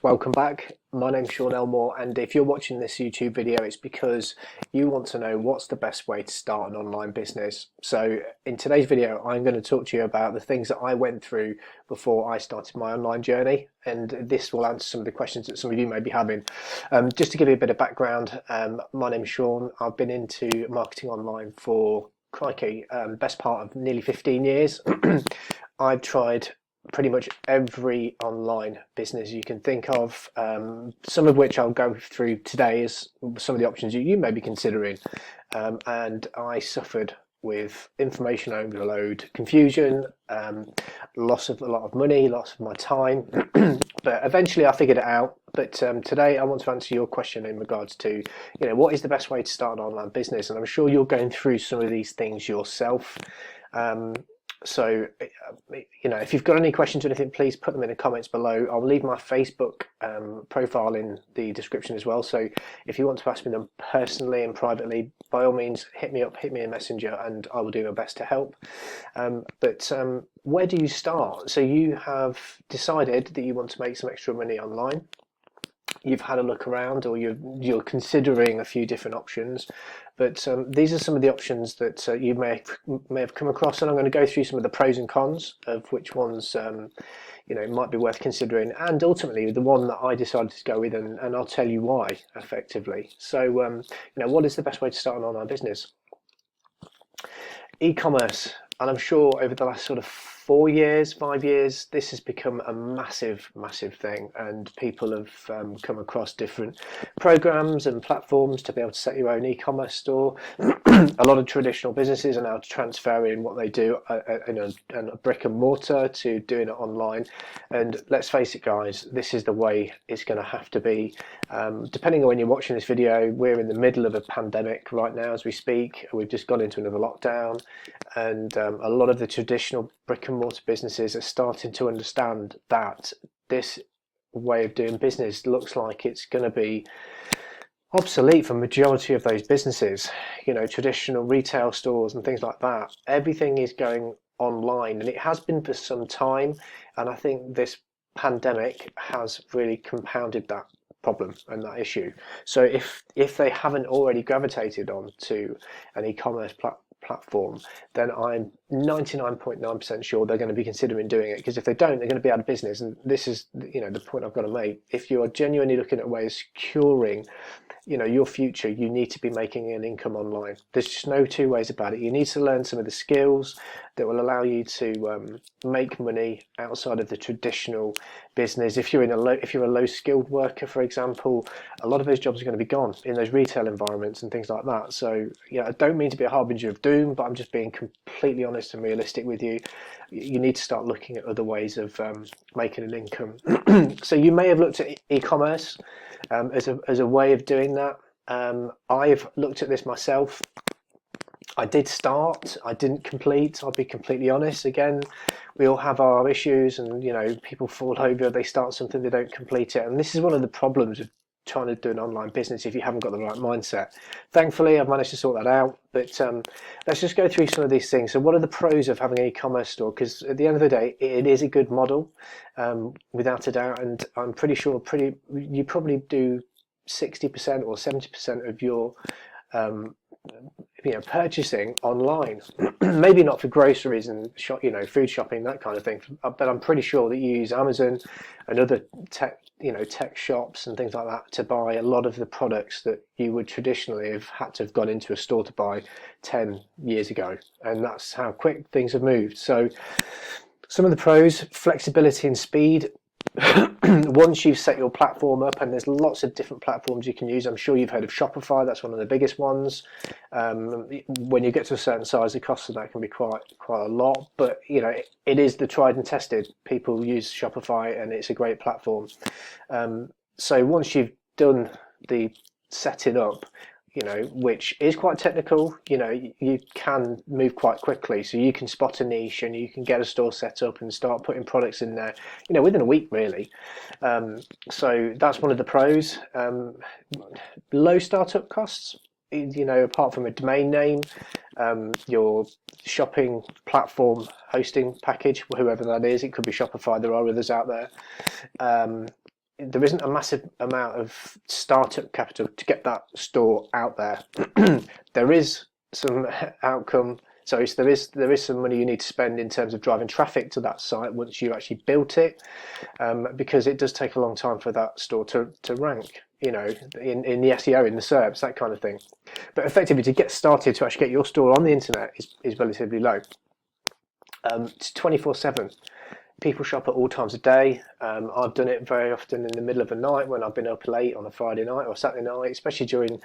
Welcome back. My name's Sean Elmore, and if you're watching this YouTube video, it's because you want to know what's the best way to start an online business. So in today's video, I'm going to talk to you about the things that I went through before I started my online journey, and this will answer some of the questions that some of you may be having. Just to give you a bit of background, my name's Sean. I've been into marketing online for, crikey, best part of nearly 15 years. I've tried pretty much every online business you can think of, some of which I'll go through today as some of the options you may be considering, and I suffered with information overload, confusion, loss of a lot of money, loss of my time, but eventually I figured it out. But today I want to answer your question in regards to, what is the best way to start an online business? And I'm sure you're going through some of these things yourself. So, if you've got any questions or anything, please put them in the comments below. I'll leave my Facebook profile in the description as well. So if you want to ask me them personally and privately, by all means, hit me up, hit me a messenger, and I will do my best to help. But where do you start? So you have decided that you want to make some extra money online. You've had a look around, or you're considering a few different options, but these are some of the options that you may have come across, and I'm going to go through some of the pros and cons of which ones might be worth considering, and ultimately the one that I decided to go with, and I'll tell you why effectively. So what is the best way to start an online business? E-commerce. And I'm sure over the last sort of 5 years, this has become a massive thing, and people have come across different programs and platforms to be able to set your own e-commerce store. A lot of traditional businesses are now transferring what they do in a brick and mortar to doing it online. And let's face it, guys, this is the way it's going to have to be. Depending on when you're watching this video, we're in the middle of a pandemic right now as we speak. We've just gone into another lockdown, and a lot of the traditional brick and mortar businesses are starting to understand that this way of doing business looks like it's going to be obsolete for majority of those businesses. Traditional retail stores and things like that, everything is going online, and it has been for some time, and I think this pandemic has really compounded that problem and that issue. So if they haven't already gravitated onto an e-commerce platform, then I'm 99.9% sure they're going to be considering doing it, because if they don't, they're going to be out of business. And this is the point I've got to make. If you're genuinely looking at ways securing your future, you need to be making an income online. There's just no two ways about it. You need to learn some of the skills that will allow you to make money outside of the traditional business. If you're a low skilled worker, for example, a lot of those jobs are going to be gone in those retail environments and things like that. So I don't mean to be a harbinger of doom, but I'm just being completely honest and realistic with you. You need to start looking at other ways of making an income. So you may have looked at e-commerce as a way of doing that. I've looked at this myself. I did start, I didn't complete, I'll be completely honest. Again, we all have our issues, and people fall over, they start something, they don't complete it, and this is one of the problems of trying to do an online business if you haven't got the right mindset. Thankfully, I've managed to sort that out, but let's just go through some of these things. So what are the pros of having an e-commerce store? Because at the end of the day, it is a good model, without a doubt, and I'm pretty sure you probably do 60% or 70% of your purchasing online. Maybe not for groceries and food shopping, that kind of thing, but I'm pretty sure that you use Amazon and other tech shops and things like that to buy a lot of the products that you would traditionally have had to have gone into a store to buy 10 years ago, and that's how quick things have moved. So some of the pros: flexibility and speed. Once you've set your platform up, and there's lots of different platforms you can use. I'm sure you've heard of Shopify. That's one of the biggest ones. When you get to a certain size, the cost of that can be quite a lot, but it is the tried and tested. People use Shopify, and it's a great platform. So once you've done the setting up, which is quite technical, you can move quite quickly. So you can spot a niche, and you can get a store set up and start putting products in there, within a week, really. So that's one of the pros. Low startup costs. Apart from a domain name, your shopping platform hosting package, whoever that is, it could be Shopify. There are others out there. there isn't a massive amount of startup capital to get that store out there. There is some outcome. So there is some money you need to spend in terms of driving traffic to that site once you actually built it, because it does take a long time for that store to rank, in the SEO, in the SERPs, that kind of thing. But effectively, to get started, to actually get your store on the internet is relatively low. It's 24/7. People shop at all times of day. I've done it very often in the middle of the night when I've been up late on a Friday night or Saturday night, especially during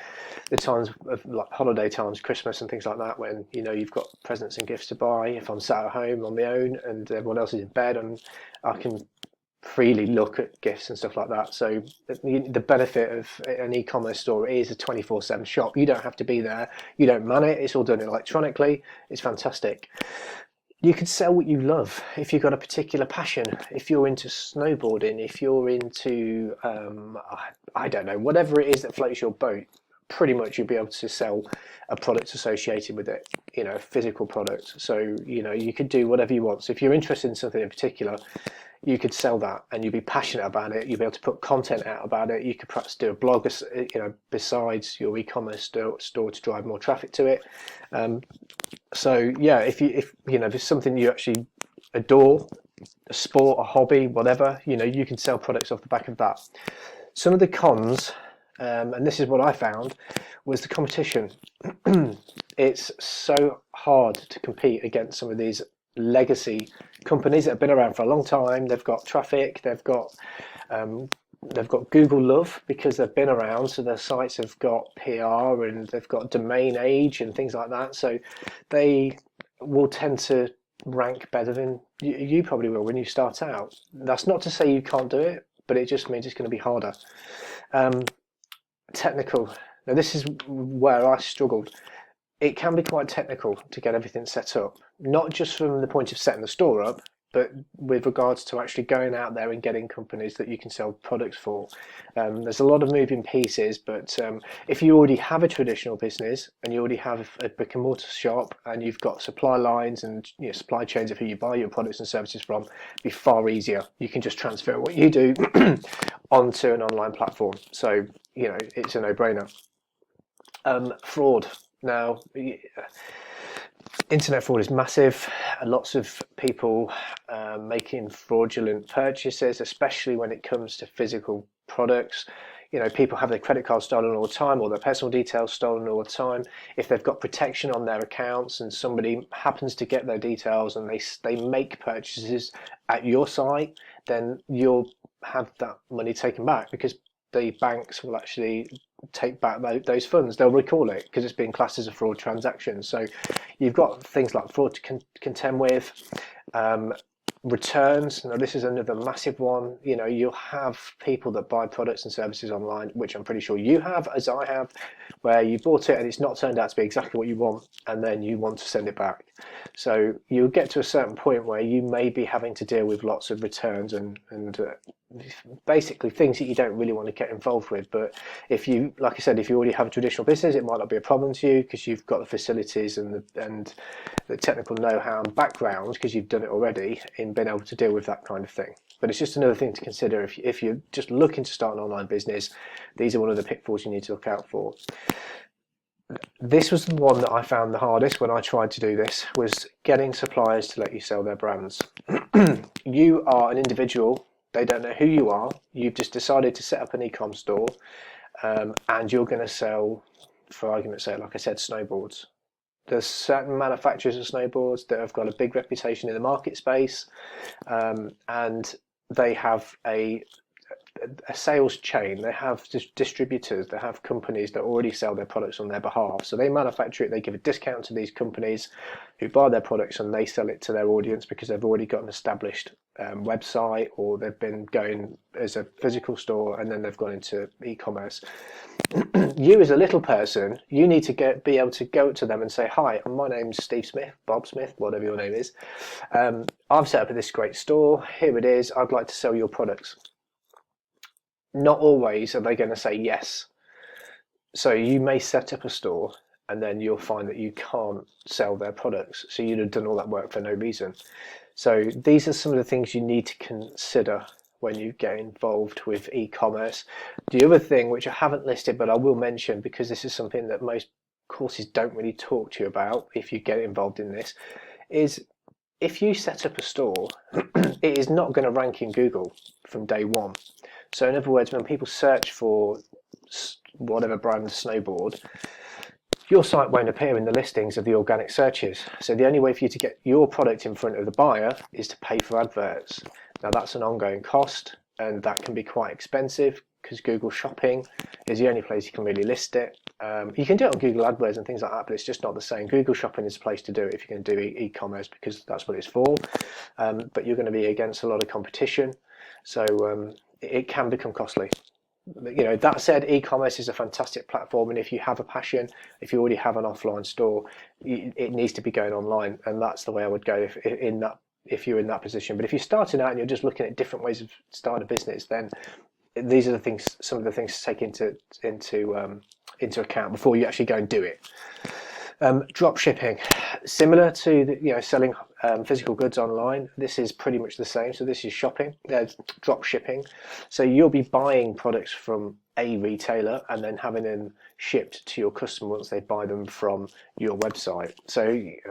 the times of like holiday times, Christmas and things like that, when you've got presents and gifts to buy. If I'm sat at home on my own and everyone else is in bed, and I can freely look at gifts and stuff like that. So the benefit of an e-commerce store is a 24/7 shop. You don't have to be there. You don't man it. It's all done electronically. It's fantastic. You could sell what you love if you've got a particular passion. If you're into snowboarding, if you're into, I don't know, whatever it is that floats your boat, pretty much you'll be able to sell a product associated with it, a physical product. So, you could do whatever you want. So if you're interested in something in particular, you could sell that, and you'd be passionate about it. You'd be able to put content out about it. You could perhaps do a blog, besides your e-commerce store to drive more traffic to it. So yeah, if there's something you actually adore, a sport, a hobby, whatever, you can sell products off the back of that. Some of the cons, and this is what I found, was the competition. It's so hard to compete against some of these legacy companies that have been around for a long time. They've got traffic, they've got Google love because they've been around, so their sites have got PR and they've got domain age and things like that, so they will tend to rank better than you probably will when you start out. That's not to say you can't do it, but it just means it's going to be harder. Technical. Now this is where I struggled. It can be quite technical to get everything set up, not just from the point of setting the store up, but with regards to actually going out there and getting companies that you can sell products for. There's a lot of moving pieces, but if you already have a traditional business and you already have a brick and mortar shop and you've got supply lines and supply chains of who you buy your products and services from, it'd be far easier. You can just transfer what you do onto an online platform. So, it's a no-brainer. Fraud. Now, internet fraud is massive. Lots of people making fraudulent purchases, especially when it comes to physical products. People have their credit card stolen all the time, or their personal details stolen all the time. If they've got protection on their accounts and somebody happens to get their details and they make purchases at your site, then you'll have that money taken back, because the banks will actually take back those funds. They'll recall it because it's being classed as a fraud transaction. So you've got things like fraud to contend with. Returns. Now this is another massive one. You'll have people that buy products and services online, which I'm pretty sure you have, as I have, where you bought it and it's not turned out to be exactly what you want, and then you want to send it back. So you'll get to a certain point where you may be having to deal with lots of returns and basically things that you don't really want to get involved with. But if you, like I said, if you already have a traditional business, it might not be a problem to you because you've got the facilities and the technical know-how and background, because you've done it already, in being able to deal with that kind of thing. But it's just another thing to consider if you're just looking to start an online business. These are one of the pitfalls you need to look out for. This was the one that I found the hardest when I tried to do this, was getting suppliers to let you sell their brands. You are an individual, they don't know who you are, you've just decided to set up an e-com store, and you're going to sell, for argument's sake, like I said, snowboards. There's certain manufacturers of snowboards that have got a big reputation in the market space, and they have a sales chain. They have distributors, they have companies that already sell their products on their behalf. So they manufacture it, they give a discount to these companies who buy their products, and they sell it to their audience because they've already got an established website, or they've been going as a physical store and then they've gone into e-commerce. You as a little person, you need to be able to go to them and say, hi, my name's Steve Smith, Bob Smith, whatever your name is. I've set up this great store, here it is, I'd like to sell your products. Not always are they going to say yes. So you may set up a store and then you'll find that you can't sell their products. So you'd have done all that work for no reason. So these are some of the things you need to consider when you get involved with e-commerce. The other thing, which I haven't listed but I will mention because this is something that most courses don't really talk to you about if you get involved in this, is if you set up a store, it is not going to rank in Google from day one. So in other words, when people search for whatever brand snowboard, your site won't appear in the listings of the organic searches. So the only way for you to get your product in front of the buyer is to pay for adverts. Now that's an ongoing cost, and that can be quite expensive because Google Shopping is the only place you can really list it. You can do it on Google AdWords and things like that, but it's just not the same. Google Shopping is a place to do it if you're going to do e-commerce because that's what it's for. But you're going to be against a lot of competition, so it can become costly. You know, that said, e-commerce is a fantastic platform, and if you have a passion, if you already have an offline store, it needs to be going online, and that's the way I would go if you're in that position. But if you're starting out and you're just looking at different ways of starting a business, then these are the things, some of the things to take into account before you actually go and do it. Drop shipping, similar to selling physical goods online. This is pretty much the same. So this is drop shipping. So you'll be buying products from a retailer and then having them shipped to your customer once they buy them from your website,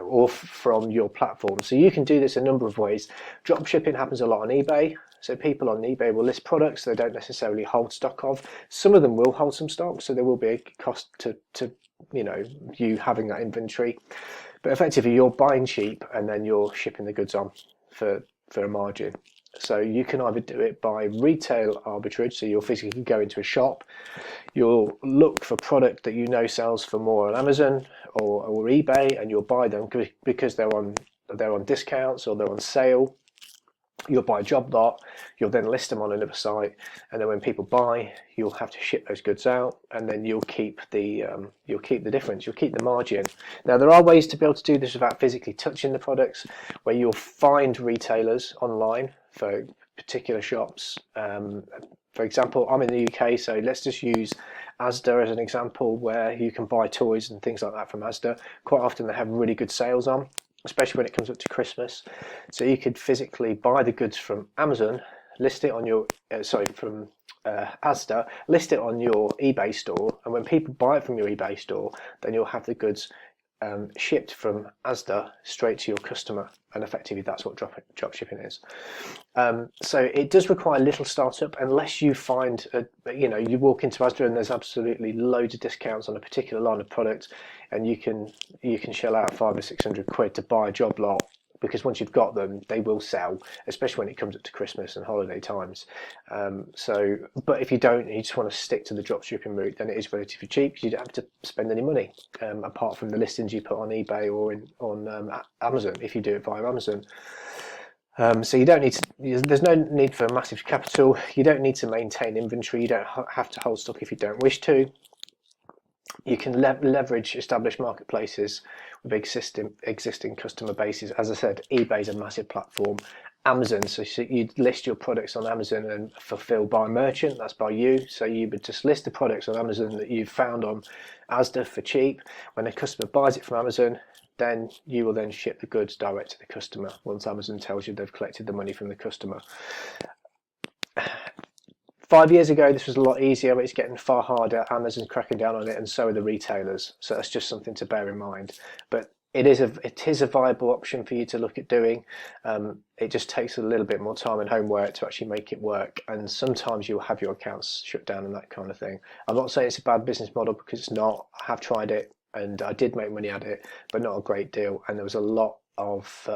or from your platform. So you can do this a number of ways. Drop shipping happens a lot on eBay. So people on eBay will list products they don't necessarily hold stock of. Some of them will hold some stock, so there will be a cost to you having that inventory. But effectively, you're buying cheap and then you're shipping the goods on for a margin. So you can either do it by retail arbitrage, so you'll physically go into a shop, you'll look for product that you know sells for more on Amazon or eBay, and you'll buy them because they're on discounts or they're on sale. You'll buy a job lot, you'll then list them on another site, and then when people buy, you'll have to ship those goods out, and then you'll keep the difference, you'll keep the margin. Now there are ways to be able to do this without physically touching the products, where you'll find retailers online for particular shops. For example, I'm in the UK, so let's just use Asda as an example, where you can buy toys and things like that from Asda. Quite often they have really good sales on, especially when it comes up to Christmas. So you could physically buy the goods from Amazon, list it on your from Asda, list it on your eBay store, and when people buy it from your eBay store, then you'll have the goods shipped from Asda straight to your customer, and effectively that's what drop shipping is. So it does require a little startup, unless you find you walk into Asda and there's absolutely loads of discounts on a particular line of product, and you can shell out 500 or 600 quid to buy a job lot, because once you've got them, they will sell, especially when it comes up to Christmas and holiday times. But if you don't, and you just want to stick to the drop shipping route, then it is relatively cheap because you don't have to spend any money apart from the listings you put on eBay or on Amazon if you do it via Amazon. So you don't need to, there's no need for massive capital. You don't need to maintain inventory. You don't have to hold stock if you don't wish to. You can leverage established marketplaces with existing customer bases. As I said, eBay is a massive platform. Amazon, so you list your products on Amazon and fulfill by merchant, that's by you. So you would just list the products on Amazon that you've found on Asda for cheap. When a customer buys it from Amazon, then you will then ship the goods direct to the customer once Amazon tells you they've collected the money from the customer. 5 years ago, this was a lot easier, but it's getting far harder. Amazon's cracking down on it, and so are the retailers. So that's just something to bear in mind. But it is a viable option for you to look at doing. It just takes a little bit more time and homework to actually make it work. And sometimes you'll have your accounts shut down and that kind of thing. I'm not saying it's a bad business model, because it's not. I have tried it and I did make money at it, but not a great deal. And there was a lot of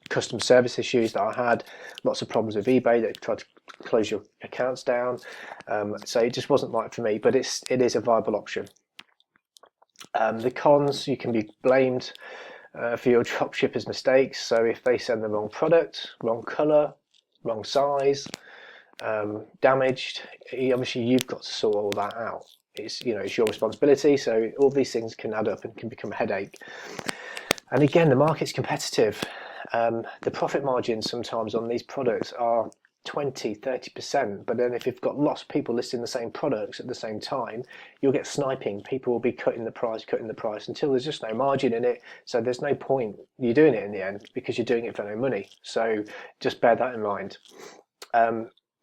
customer service issues that I had, lots of problems with eBay that tried to close your accounts down. So it just wasn't right for me, but it is a viable option. The cons: you can be blamed for your dropshippers' mistakes. So if they send the wrong product, wrong color, wrong size, damaged, obviously you've got to sort all that out. It's your responsibility. So all these things can add up and can become a headache. And again, the market's competitive. The profit margins sometimes on these products are 20-30%, but then if you've got lots of people listing the same products at the same time, you'll get sniping. People will be cutting the price until there's just no margin in it. So there's no point you doing it in the end, because you're doing it for no money. So just bear that in mind.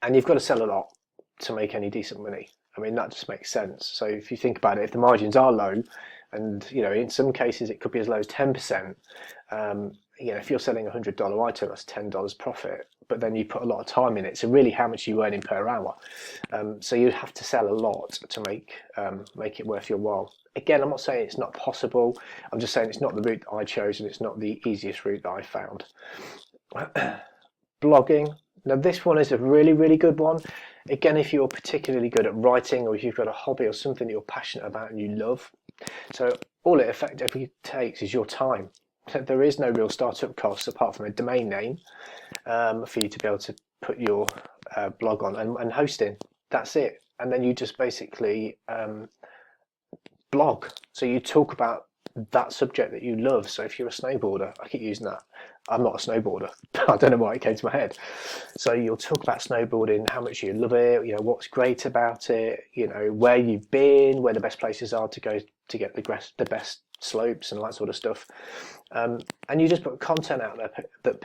and you've got to sell a lot to make any decent money. I mean, that just makes sense. So if you think about it, if the margins are low, and in some cases it could be as low as 10%. If you're selling $100 item, that's $10 profit. But then you put a lot of time in it. So really, how much are you earning per hour? So you have to sell a lot to make it worth your while. Again, I'm not saying it's not possible. I'm just saying it's not the route that I chose, and it's not the easiest route that I found. Blogging. Now this one is a really, really good one. Again, if you're particularly good at writing, or if you've got a hobby or something that you're passionate about and you love. So all it effectively takes is your time. There is no real startup costs apart from a domain name for you to be able to put your blog on and hosting. That's it. And then you just basically blog. So you talk about that subject that you love. So if you're a snowboarder, I keep using that. I'm not a snowboarder. I don't know why it came to my head. So you'll talk about snowboarding, how much you love it, what's great about it, where you've been, where the best places are to go to get the best slopes and all that sort of stuff. And you just put content out there that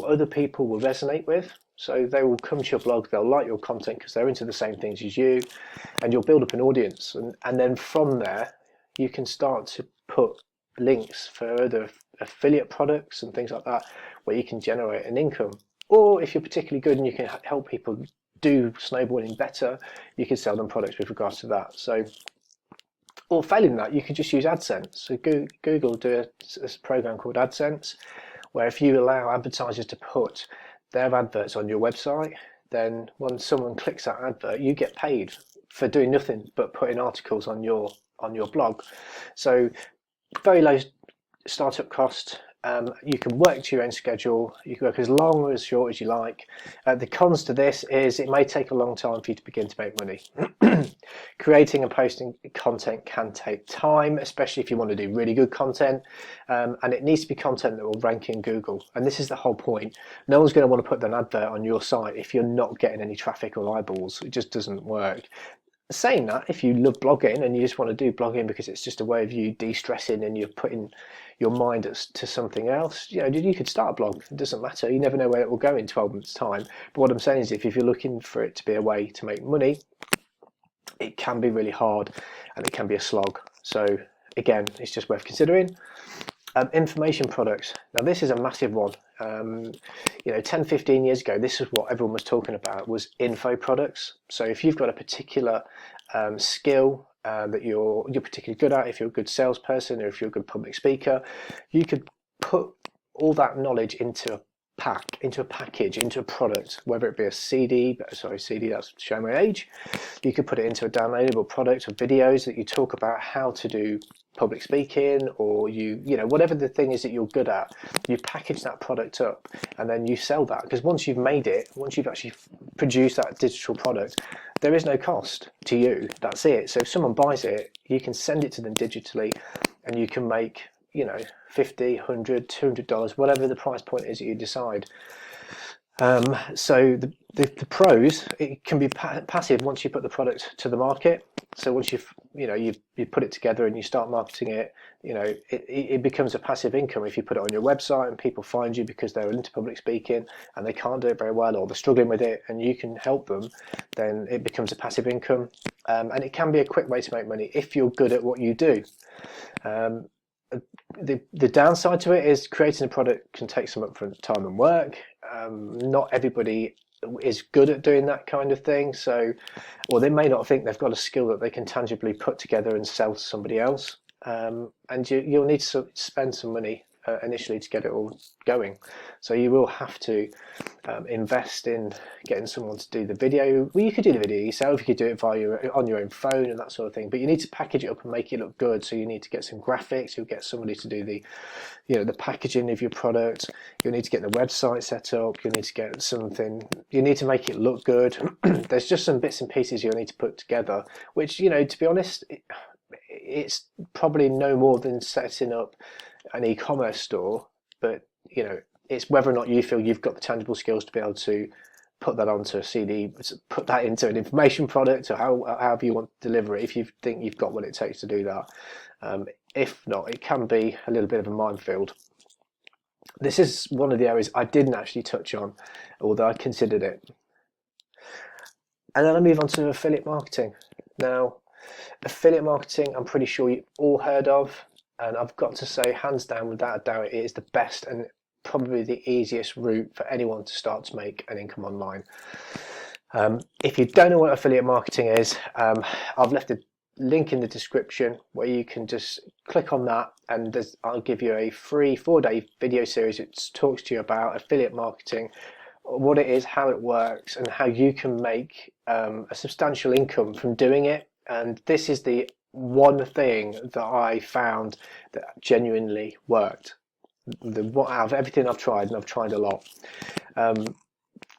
other people will resonate with. So they will come to your blog, they'll like your content because they're into the same things as you, and you'll build up an audience. And then from there, you can start to put links for other affiliate products and things like that, where you can generate an income. Or if you're particularly good and you can help people do snowboarding better, you can sell them products with regards to that. So, or failing that, you could just use AdSense. So Google do a program called AdSense, where if you allow advertisers to put their adverts on your website, then when someone clicks that advert, you get paid for doing nothing but putting articles on your blog. So very low startup cost. You can work to your own schedule. You can work as long or as short as you like. The cons to this is it may take a long time for you to begin to make money. Creating and posting content can take time, especially if you want to do really good content. And it needs to be content that will rank in Google. And this is the whole point. No one's going to want to put an advert on your site if you're not getting any traffic or eyeballs. It just doesn't work. Saying that, if you love blogging and you just want to do blogging because it's just a way of you de-stressing and you're putting your mind to something else, you could start a blog. It doesn't matter. You never know where it will go in 12 months' time. But what I'm saying is, if you're looking for it to be a way to make money, it can be really hard and it can be a slog. So again, it's just worth considering. Information products. Now this is a massive one. 10-15 years ago, this is what everyone was talking about, was info products. So if you've got a particular skill that you're particularly good at, if you're a good salesperson or if you're a good public speaker, you could put all that knowledge into a package, into a product, whether it be a CD, that's showing my age. You could put it into a downloadable product of videos that you talk about how to do public speaking, or whatever the thing is that you're good at, you package that product up and then you sell that. Because once you've actually produced that digital product, there is no cost to you. That's it. So if someone buys it, you can send it to them digitally and you can make $50, $100, $200, whatever the price point is that you decide. So the pros, it can be passive once you put the product to the market. So once you put it together and you start marketing it, it becomes a passive income. If you put it on your website and people find you because they're into public speaking and they can't do it very well, or they're struggling with it, and you can help them, then it becomes a passive income. And it can be a quick way to make money if you're good at what you do. The downside to it is creating a product can take some upfront time and work. Not everybody is good at doing that kind of thing, or they may not think they've got a skill that they can tangibly put together and sell to somebody else. And you'll need to spend some money initially to get it all going. So you will have to invest in getting someone to do the video. Well, you could do the video yourself, you could do it on your own phone and that sort of thing, but you need to package it up and make it look good. So you need to get some graphics, you'll get somebody to do the packaging of your product, you'll need to get the website set up, you'll need to get something, you need to make it look good. There's just some bits and pieces you'll need to put together, which, to be honest, it's probably no more than setting up an e-commerce store, but it's whether or not you feel you've got the tangible skills to be able to put that onto a CD, put that into an information product, or however you want to deliver it, if you think you've got what it takes to do that. If not, it can be a little bit of a minefield. This is one of the areas I didn't actually touch on, although I considered it. And then I move on to affiliate marketing. Now, affiliate marketing, I'm pretty sure you've all heard of, and I've got to say, hands down, without a doubt, it is the best and probably the easiest route for anyone to start to make an income online. If you don't know what affiliate marketing is, I've left a link in the description where you can just click on that, and I'll give you a free 4-day video series that talks to you about affiliate marketing, what it is, how it works, and how you can make a substantial income from doing it. And this is the one thing that I found that genuinely worked. Out of everything I've tried, and I've tried a lot,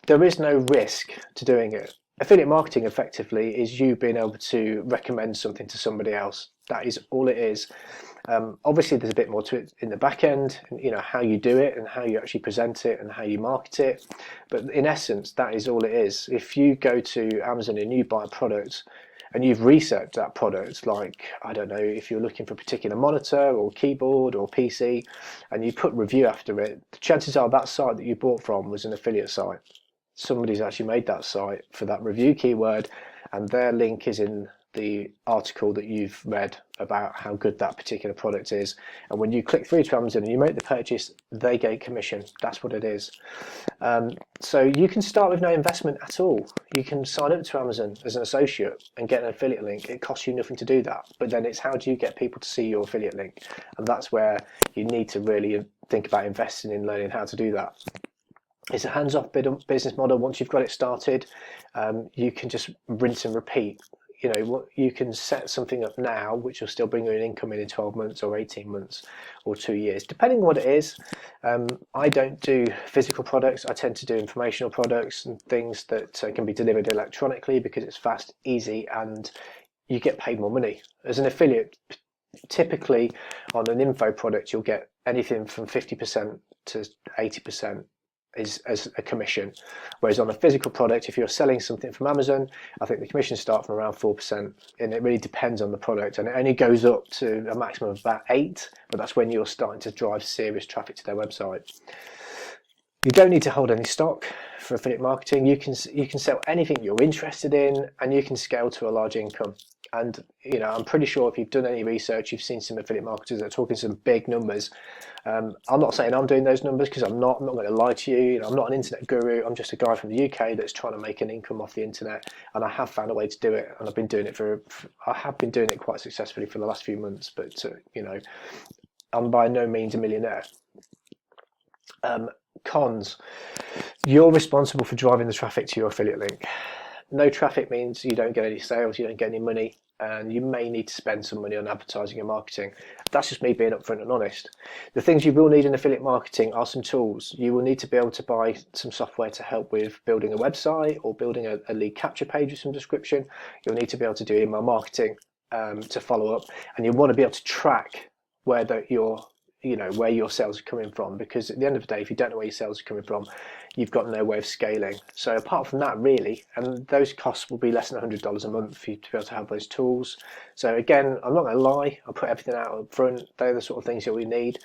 there is no risk to doing it. Affiliate marketing effectively is you being able to recommend something to somebody else. That is all it is. Obviously there's a bit more to it in the back end, you know, how you do it and how you actually present it and how you market it, but in essence that is all it is. If you go to Amazon and you buy a product and you've researched that product, like, I don't know, if you're looking for a particular monitor or keyboard or PC, and you put review after it, the chances are that site that you bought from was an affiliate site. Somebody's actually made that site for that review keyword, and their link is in the article that you've read about how good that particular product is. And when you click through to Amazon and you make the purchase, they get commission. That's what it is. So you can start with no investment at all. You can sign up to Amazon as an associate and get an affiliate link. It costs you nothing to do that, but then it's how do you get people to see your affiliate link, and that's where you need to really think about investing in learning how to do that. It's a hands-off business model. Once you've got it started, you can just rinse and repeat. You know, you can set something up now which will still bring you an income in 12 months or 18 months or 2 years, depending on what it is. I don't do physical products. I tend to do informational products and things that can be delivered electronically because it's fast, easy, and you get paid more money. As an affiliate, typically on an info product, you'll get anything from 50% to 80% as a commission, whereas on a physical product, if you're selling something from Amazon, I think the commissions start from around 4%, and it really depends on the product, and it only goes up to a maximum of about 8%, but that's when you're starting to drive serious traffic to their website. You don't need to hold any stock for affiliate marketing. You can sell anything you're interested in, and you can scale to a large income. And you know, I'm pretty sure if you've done any research, you've seen some affiliate marketers that are talking some big numbers. I'm not saying I'm doing those numbers because I'm not going to lie to you. You know, I'm not an internet guru. I'm just a guy from the UK that's trying to make an income off the internet, and I have found a way to do it. And I've been doing it I have been doing it quite successfully for the last few months. But you know, I'm by no means a millionaire. Cons: you're responsible for driving the traffic to your affiliate link. No traffic means you don't get any sales, you don't get any money, and you may need to spend some money on advertising and marketing. That's just me being upfront and honest. The things you will need in affiliate marketing are some tools. You will need to be able to buy some software to help with building a website or building a lead capture page with some description. You'll need to be able to do email marketing to follow up, and you want to be able to track where where your sales are coming from, because at the end of the day, if you don't know where your sales are coming from, you've got no way of scaling. So apart from that, really, and those costs will be less than $100 a month for you to be able to have those tools. So again, I'm not going to lie, I'll put everything out up front. They're the sort of things that we need.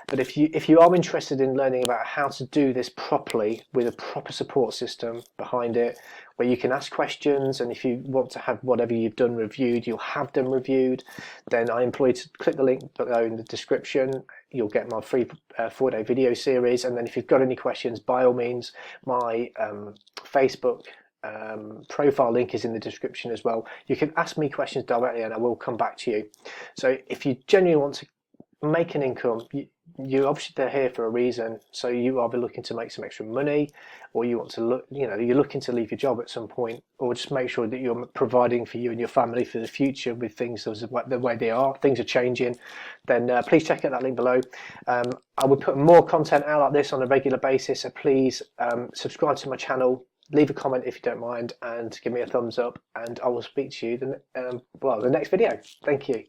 But if you are interested in learning about how to do this properly with a proper support system behind it, where you can ask questions, and if you want to have whatever you've done reviewed, you'll have them reviewed, then I implore you to click the link below in the description. You'll get my free 4-day video series, and then if you've got any questions, by all means, my Facebook profile link is in the description as well. You can ask me questions directly and I will come back to you. So if you genuinely want to make an income, you obviously, they're here for a reason. So you either looking to make some extra money, or you want to you're looking to leave your job at some point, or just make sure that you're providing for you and your family for the future with things the way they are. Things are changing. Then please check out that link below. I would put more content out like this on a regular basis, so please subscribe to my channel, leave a comment if you don't mind, and give me a thumbs up, and I will speak to you the next video. Thank you.